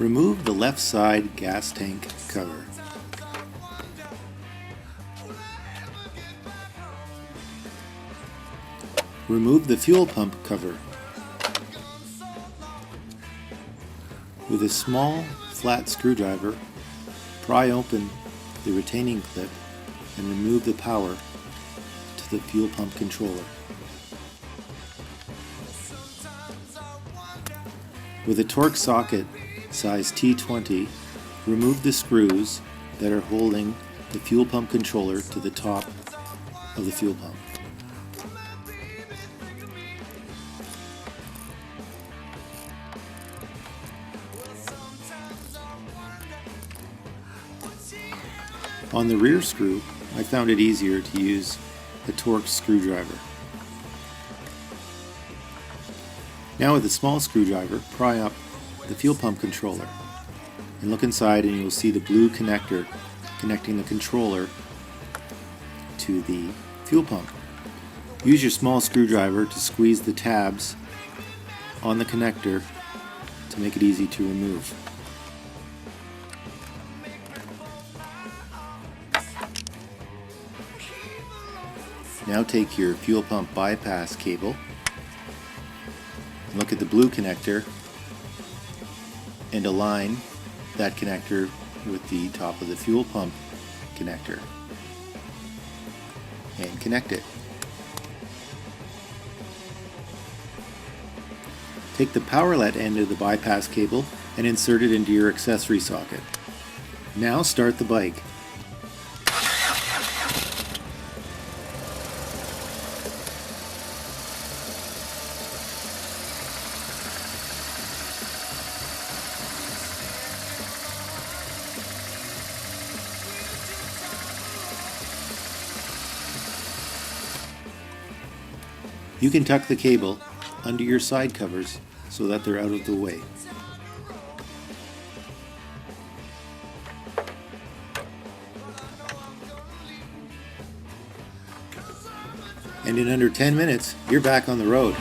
Remove the left side gas tank cover. Remove the fuel pump cover. With a small, flat screwdriver, pry open the retaining clip and remove the power to the fuel pump controller. With a torque socket size T20, remove the screws that are holding the fuel pump controller to the top of the fuel pump. On the rear screw, I found it easier to use a torque screwdriver. Now with a small screwdriver, pry up the fuel pump controller and look inside, and you'll see the blue connector connecting the controller to the fuel pump. Use your small screwdriver to squeeze the tabs on the connector to make it easy to remove. Now take your fuel pump bypass cable and look at the blue connector and align that connector with the top of the fuel pump connector and connect it. Take the powerlet end of the bypass cable and insert it into your accessory socket. Now start the bike. You can tuck the cable under your side covers so that they're out of the way. And in under 10 minutes, you're back on the road.